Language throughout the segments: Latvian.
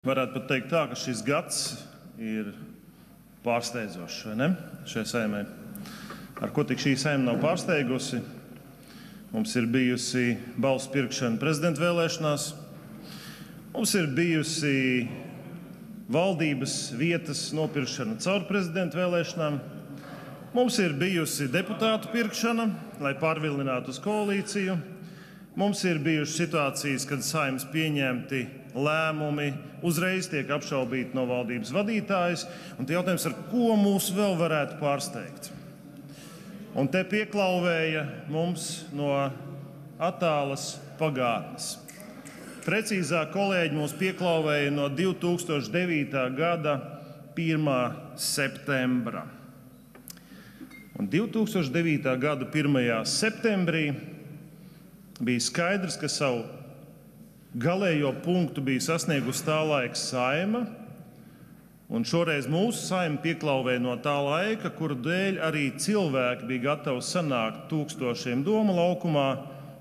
Varētu pat teikt tā, ka šis gads ir pārsteidzošs, vai ne, šai saimai. Ar ko tik šī saima nav pārsteigusi? Mums ir bijusi balsu pirkšana prezidenta vēlēšanās, mums ir bijusi valdības vietas nopirkšana caur prezidenta vēlēšanām, mums ir bijusi deputātu pirkšana, lai pārvilinātu uz koalīciju, mums ir bijušas situācijas, kad Saeimas pieņemti lēmumi uzreiz tiek apšaubīti no valdības vadītājas, un te jautājums, ar ko mūs vēl varētu pārsteigt. Un te pieklauvēja mums no attālas pagātnes. Precīzāk, kolēģi mūs pieklauvēja no 2009. gada 1. septembra. Un 2009. gada 1. septembrī bija skaidrs, ka savu galējo punktu bija sasniegusi tā laika Saeima, un šoreiz mūsu Saeima pieklauvēja no tā laika, kuru dēļ arī cilvēki bija gatavi sanākt tūkstošiem Doma laukumā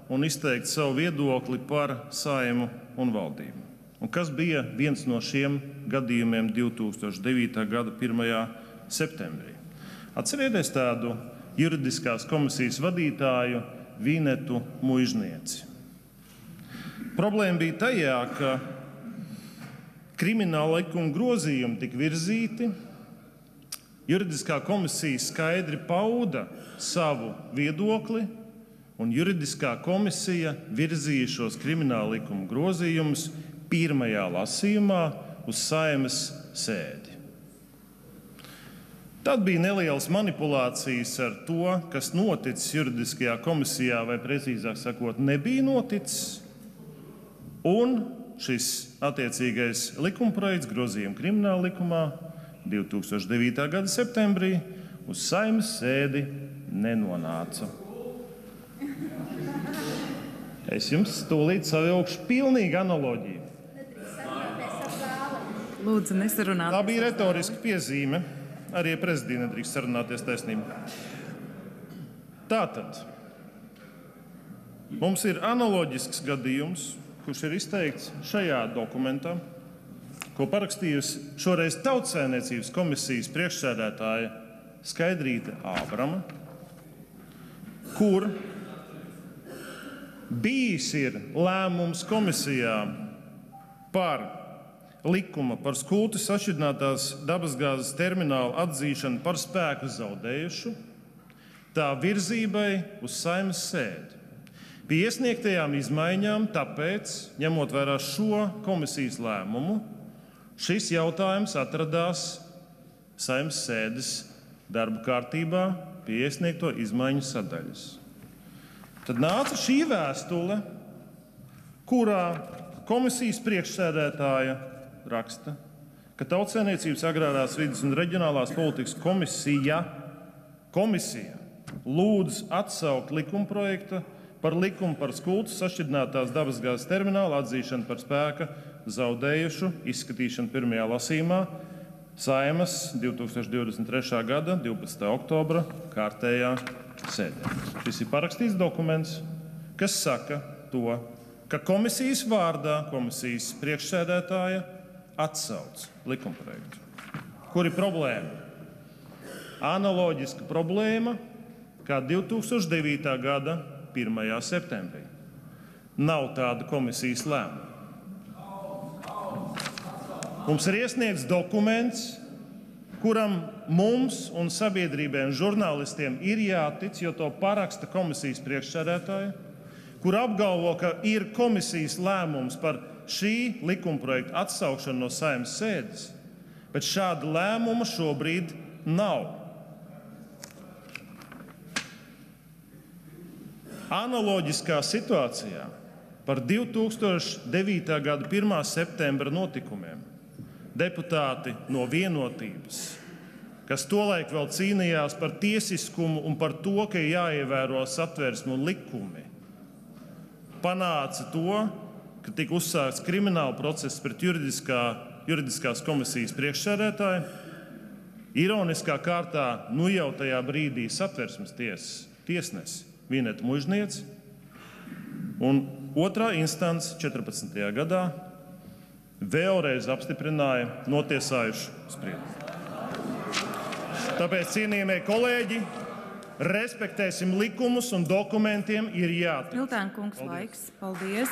un izteikt savu viedokli par Saeimu un valdību. Un kas bija viens no šiem gadījumiem 2009. gada 1. septembrī? Atcerieties tādu juridiskās komisijas vadītāju Vinetu Muižnieci. Problēma bija tajā, ka krimināla likuma grozījumi tika virzīti, juridiskā komisija skaidri pauda savu viedokli, un juridiskā komisija virzīja šos krimināla likuma grozījumus pirmajā lasījumā uz Saeimas sēdi. Tad bija nelielas manipulācijas ar to, kas noticis juridiskajā komisijā, vai precīzāk sakot, nebija noticis. Un šis attiecīgais likumprojekts grozījuma krimināla likumā 2009. gada septembrī uz Saeimas sēdi nenonāca. Es jums tūlīt savilkšu pilnīgu analoģiju. Lūdzu, nesarunāties. Tā bija retoriska piezīme. Arī prezidija nedrīkst sarunāties taisnība. Tātad mums ir analoģisks gadījums, kurš ir izteikts šajā dokumentā, ko parakstījusi šoreiz Tautsaimniecības komisijas priekšsēdētāja Skaidrīte Ābrama, kur bijis ir lēmums komisijā par likuma par Skultes sašķidrinātās dabasgāzes terminālu atzīšanu par spēku zaudējušu, tā virzībai uz Saeimas sēdi. Pie iesniegtajām izmaiņām, tāpēc, ņemot vērā šo komisijas lēmumu, šis jautājums atradās Saeimas sēdes darba kārtībā pie iesniegto izmaiņu sadaļas. Tad nāca šī vēstule, kurā komisijas priekšsēdētāja raksta, ka Tautsaimniecības agrārās vides un reģionālās politikas komisija lūdz atsaukt likumprojektu par likumu par Skultes sašķidrinātās dabasgāzes terminālu atzīšanu par spēka zaudējušu izskatīšanu pirmajā lasījumā Saeimas 2023. gada 12. oktobra kārtējā sēdē. Šis ir parakstīts dokuments, kas saka to, ka komisijas vārdā komisijas priekšsēdētāja atsauc likumprojektu. Kur ir problēma? Analoģiska problēma kā 2009. gada 1. septembrī. Nav tāda komisijas lēmuma. Mums ir iesniegts dokuments, kuram mums un sabiedrībai un žurnālistiem ir jātic, jo to paraksta komisijas priekšsēdētāja, kur apgalvo, ka ir komisijas lēmums par šī likumprojekta atsaukšanu no Saeimas sēdes, bet šāda lēmuma šobrīd nav. Analoģiskā situācijā par 2009. gada 1. septembra notikumiem deputāti no Vienotības, kas tolaik vēl cīnījās par tiesiskumu un par to, ka jāievēro Satversme un likumi, panāca to, ka tika uzsākts krimināla process pret juridiskās komisijas priekšsēdētāju. Ironiskā kārtā jau tajā brīdī Satversmes tiesnesi Vinetu Muižnieci, un otrā instance 14. gadā vēlreiz apstiprināja notiesājušu spriedumu. Tāpēc, cienījamie kolēģi, respektēsim likumus un dokumentiem ir jātic. Miltēna kungs, laiks. Paldies.